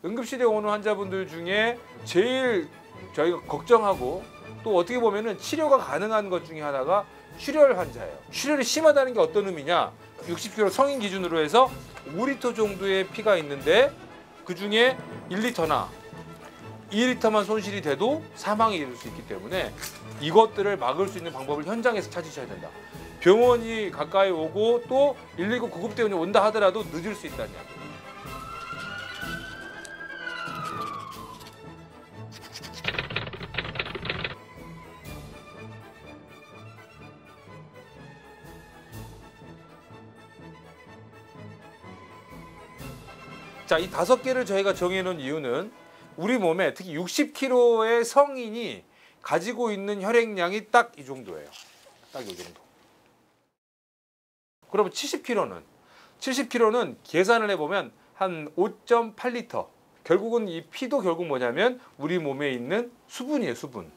응급실에 오는 환자분들 중에 제일 저희가 걱정하고 또 어떻게 보면은 치료가 가능한 것 중에 하나가 출혈 환자예요. 출혈이 심하다는 게 어떤 의미냐? 60kg 성인 기준으로 해서 5리터 정도의 피가 있는데 그 중에 1리터나 2리터만 손실이 돼도 사망에 이를 수 있기 때문에 이것들을 막을 수 있는 방법을 현장에서 찾으셔야 된다. 병원이 가까이 오고 또 119 구급대원이 온다 하더라도 늦을 수 있다는 이야기. 자, 이 5개를 저희가 정해놓은 이유는 우리 몸에 특히 60kg의 성인이 가지고 있는 혈액량이 딱 이 정도예요. 딱 이 정도. 그러면 70kg는 계산을 해보면 한 5.8리터. 결국은 이 피도 결국 뭐냐면 우리 몸에 있는 수분이에요, 수분.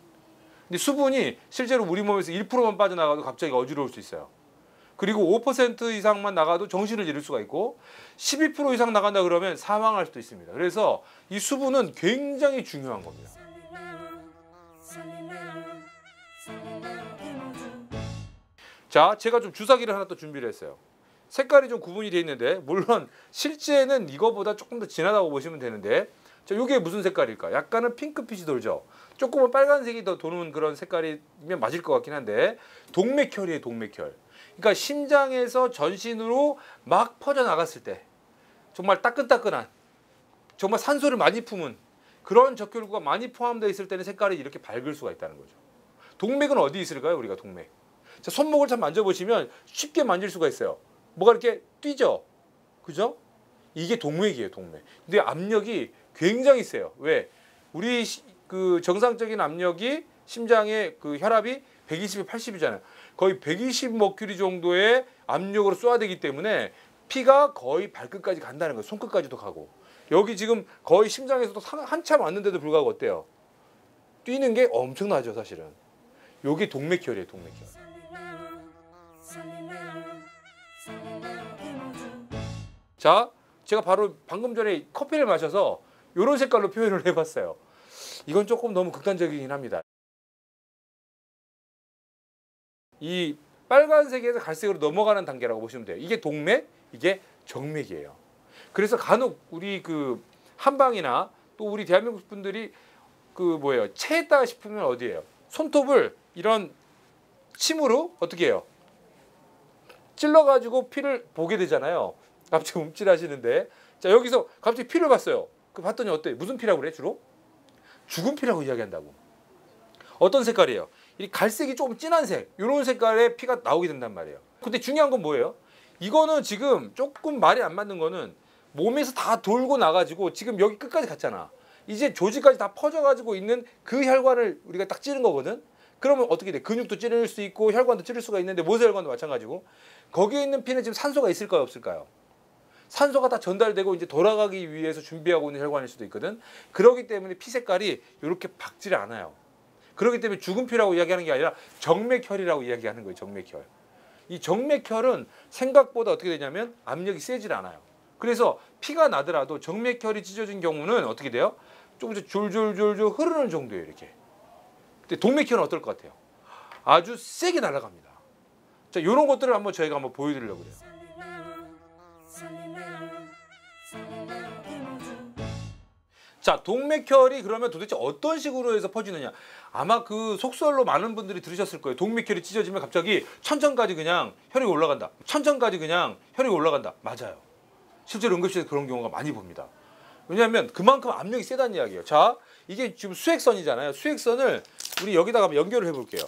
근데 수분이 실제로 우리 몸에서 1%만 빠져나가도 갑자기 어지러울 수 있어요. 그리고 5% 이상만 나가도 정신을 잃을 수가 있고 12% 이상 나간다 그러면 사망할 수도 있습니다. 그래서 이 수분은 굉장히 중요한 겁니다. 자, 제가 좀 주사기를 하나 또 준비를 했어요. 색깔이 좀 구분이 되어 있는데 물론 실제는 이거보다 조금 더 진하다고 보시면 되는데 자, 이게 무슨 색깔일까? 약간은 핑크빛이 돌죠. 조금은 빨간색이 더 도는 그런 색깔이면 맞을 것 같긴 한데 동맥혈이에요, 동맥혈. 그러니까 심장에서 전신으로 막 퍼져나갔을 때 정말 따끈따끈한 정말 산소를 많이 품은 그런 적혈구가 많이 포함되어 있을 때는 색깔이 이렇게 밝을 수가 있다는 거죠. 동맥은 어디 있을까요? 우리가 동맥. 자, 손목을 참 만져보시면 쉽게 만질 수가 있어요. 뭐가 이렇게 뛰죠? 그죠? 이게 동맥이에요, 동맥. 근데 압력이 굉장히 세요. 왜? 우리 그 정상적인 압력이 심장의 그 혈압이 120에 80이잖아요. 거의 120 머큐리 정도의 압력으로 쏘아대기 때문에 피가 거의 발끝까지 간다는 거예요. 손끝까지도 가고. 여기 지금 거의 심장에서도 한참 왔는데도 불구하고 어때요? 뛰는 게 엄청나죠, 사실은. 여기 동맥혈이에요, 동맥혈. 자, 제가 바로 방금 전에 커피를 마셔서 이런 색깔로 표현을 해봤어요. 이건 조금 너무 극단적이긴 합니다. 이 빨간색에서 갈색으로 넘어가는 단계라고 보시면 돼요. 이게 동맥, 이게 정맥이에요. 그래서 간혹 우리 그 한방이나 또 우리 대한민국 분들이 그 뭐예요? 체했다 싶으면 어디예요? 손톱을 이런 침으로 어떻게 해요? 찔러가지고 피를 보게 되잖아요. 갑자기 움찔하시는데 자, 여기서 갑자기 피를 봤어요. 그 봤더니 어때요? 무슨 피라고 그래 주로? 죽은 피라고 이야기한다고. 어떤 색깔이에요? 이 갈색이 조금 진한 색, 이런 색깔의 피가 나오게 된단 말이에요. 근데 중요한 건 뭐예요? 이거는 지금 조금 말이 안 맞는 거는 몸에서 다 돌고 나가지고 지금 여기 끝까지 갔잖아. 이제 조직까지 다 퍼져가지고 있는 그 혈관을 우리가 딱 찌른 거거든. 그러면 어떻게 돼? 근육도 찌를 수 있고 혈관도 찌를 수가 있는데 모세혈관도 마찬가지고 거기에 있는 피는 지금 산소가 있을까요, 없을까요? 산소가 다 전달되고 이제 돌아가기 위해서 준비하고 있는 혈관일 수도 있거든. 그렇기 때문에 피 색깔이 이렇게 밝지 않아요. 그렇기 때문에 죽은 피라고 이야기하는 게 아니라 정맥혈이라고 이야기하는 거예요. 정맥혈. 이 정맥혈은 생각보다 어떻게 되냐면 압력이 세질 않아요. 그래서 피가 나더라도 정맥혈이 찢어진 경우는 어떻게 돼요? 조금씩 줄줄줄줄 흐르는 정도예요. 이렇게. 근데 동맥혈은 어떨 것 같아요? 아주 세게 날아갑니다. 자, 이런 것들을 한번 저희가 한번 보여드리려고 그래요. 자, 동맥혈이 그러면 도대체 어떤 식으로 해서 퍼지느냐? 아마 그 속설로 많은 분들이 들으셨을 거예요. 동맥혈이 찢어지면 갑자기 천천까지 그냥 혈액이 올라간다. 천천까지 그냥 혈액이 올라간다. 맞아요. 실제로 응급실에서 그런 경우가 많이 봅니다. 왜냐하면 그만큼 압력이 세다는 이야기예요. 자, 이게 지금 수액선이잖아요. 수액선을 우리 여기다가 한번 연결을 해볼게요.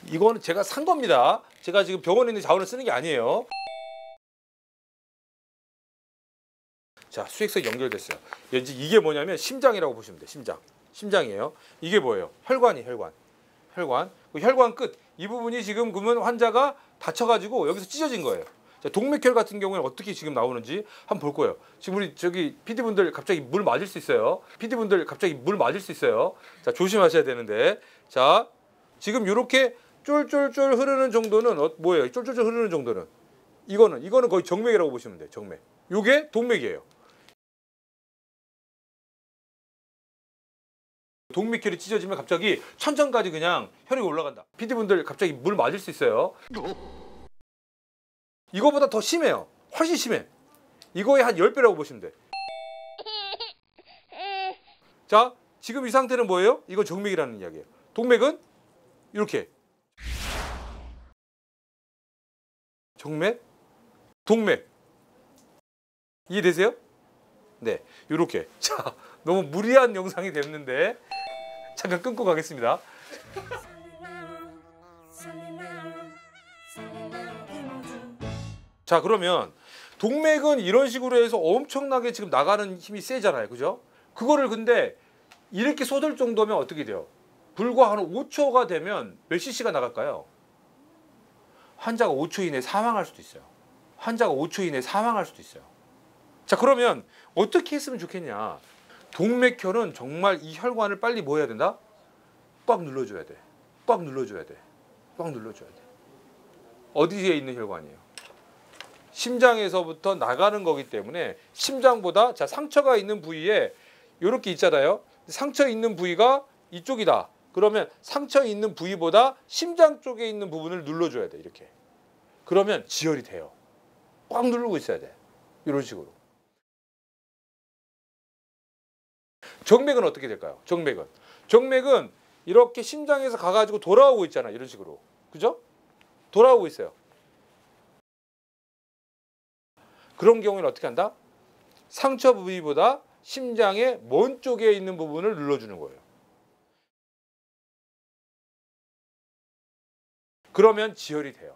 이거는 제가 산 겁니다. 제가 지금 병원에 있는 자원을 쓰는 게 아니에요. 자, 수액선이 연결됐어요. 이제 이게 뭐냐면 심장이라고 보시면 돼요. 심장. 심장이에요. 이게 뭐예요? 혈관이에요, 혈관. 혈관. 그 혈관 끝. 이 부분이 지금 그러면 환자가 다쳐가지고 여기서 찢어진 거예요. 자, 동맥혈 같은 경우에는 어떻게 지금 나오는지 한번 볼 거예요. 지금 우리 저기 PD분들 갑자기 물 맞을 수 있어요. PD분들 갑자기 물 맞을 수 있어요. 자, 조심하셔야 되는데. 자, 지금 이렇게 쫄쫄쫄 흐르는 정도는 뭐예요? 쫄쫄쫄 흐르는 정도는 이거는 거의 정맥이라고 보시면 돼요. 정맥. 요게 동맥이에요. 동맥혈이 찢어지면 갑자기 천천까지 그냥 혈액이 올라간다. PD분들 갑자기 물 맞을 수 있어요. 이거보다 더 심해요. 훨씬 심해. 이거의 한 10배라고 보시면 돼. 자, 지금 이 상태는 뭐예요? 이건 정맥이라는 이야기예요. 동맥은 이렇게. 정맥, 동맥. 이해되세요? 네, 이렇게. 자, 너무 무리한 영상이 됐는데 잠깐 끊고 가겠습니다. 자, 그러면 동맥은 이런 식으로 해서 엄청나게 지금 나가는 힘이 세잖아요. 그죠? 그거를 근데 이렇게 쏟을 정도면 어떻게 돼요? 불과 한 5초가 되면 몇 cc가 나갈까요? 환자가 5초 이내에 사망할 수도 있어요. 환자가 5초 이내에 사망할 수도 있어요. 자, 그러면 어떻게 했으면 좋겠냐? 동맥혈은 정말 이 혈관을 빨리 뭐 해야 된다? 꽉 눌러줘야 돼. 꽉 눌러줘야 돼. 꽉 눌러줘야 돼. 어디에 있는 혈관이에요? 심장에서부터 나가는 거기 때문에 심장보다, 자, 상처가 있는 부위에 이렇게 있잖아요. 상처 있는 부위가 이쪽이다. 그러면 상처 있는 부위보다 심장 쪽에 있는 부분을 눌러줘야 돼. 이렇게. 그러면 지혈이 돼요. 꽉 누르고 있어야 돼. 이런 식으로. 정맥은 어떻게 될까요? 정맥은 이렇게 심장에서 가가지고 돌아오고 있잖아. 이런 식으로. 그죠? 돌아오고 있어요. 그런 경우에는 어떻게 한다? 상처 부위보다 심장의 먼 쪽에 있는 부분을 눌러주는 거예요. 그러면 지혈이 돼요.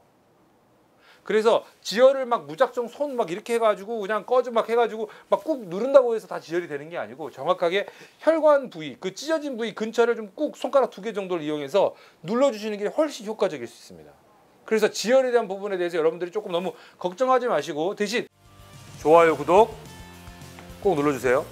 그래서 지혈을 막 무작정 손 막 이렇게 해가지고 그냥 꺼져 막 해가지고 막 꾹 누른다고 해서 다 지혈이 되는 게 아니고 정확하게 혈관 부위, 그 찢어진 부위 근처를 좀 꾹 손가락 2개 정도를 이용해서 눌러주시는 게 훨씬 효과적일 수 있습니다. 그래서 지혈에 대한 부분에 대해서 여러분들이 조금 너무 걱정하지 마시고 대신 좋아요, 구독 꼭 눌러주세요.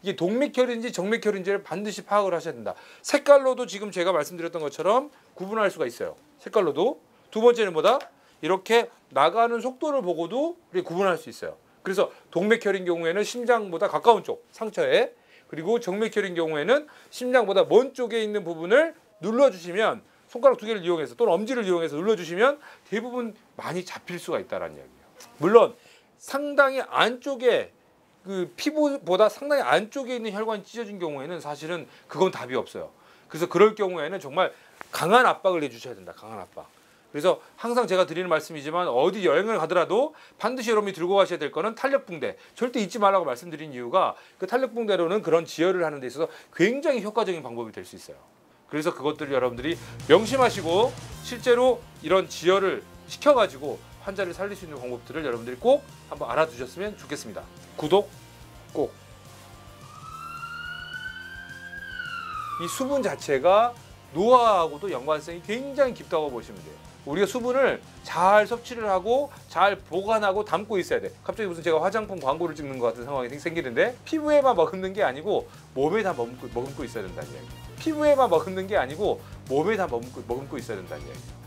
이게 동맥혈인지 정맥혈인지를 반드시 파악을 하셔야 된다. 색깔로도 지금 제가 말씀드렸던 것처럼 구분할 수가 있어요. 색깔로도. 두 번째는 뭐다? 이렇게 나가는 속도를 보고도 우리 구분할 수 있어요. 그래서 동맥혈인 경우에는 심장보다 가까운 쪽 상처에, 그리고 정맥혈인 경우에는 심장보다 먼 쪽에 있는 부분을 눌러주시면, 손가락 2개를 이용해서 또는 엄지를 이용해서 눌러주시면 대부분 많이 잡힐 수가 있다는 이야기예요. 물론 상당히 안쪽에, 그 피부보다 상당히 안쪽에 있는 혈관이 찢어진 경우에는 사실은 그건 답이 없어요. 그래서 그럴 경우에는 정말 강한 압박을 해주셔야 된다. 강한 압박. 그래서 항상 제가 드리는 말씀이지만 어디 여행을 가더라도 반드시 여러분이 들고 가셔야 될 거는 탄력붕대. 절대 잊지 말라고 말씀드린 이유가 그 탄력붕대로는 그런 지혈을 하는 데 있어서 굉장히 효과적인 방법이 될 수 있어요. 그래서 그것들을 여러분들이 명심하시고 실제로 이런 지혈을 시켜가지고 환자를 살릴 수 있는 방법들을 여러분들이 꼭 한번 알아두셨으면 좋겠습니다. 구독 꼭. 이 수분 자체가 노화하고도 연관성이 굉장히 깊다고 보시면 돼요. 우리가 수분을 잘 섭취를 하고 잘 보관하고 담고 있어야 돼. 갑자기 무슨 제가 화장품 광고를 찍는 것 같은 상황이 생기는데, 피부에만 머금는 게 아니고 몸에 다 머금고 있어야 된다는 이야기예요. 피부에만 머금는 게 아니고 몸에 다 머금고 있어야 된다는 이야기예요.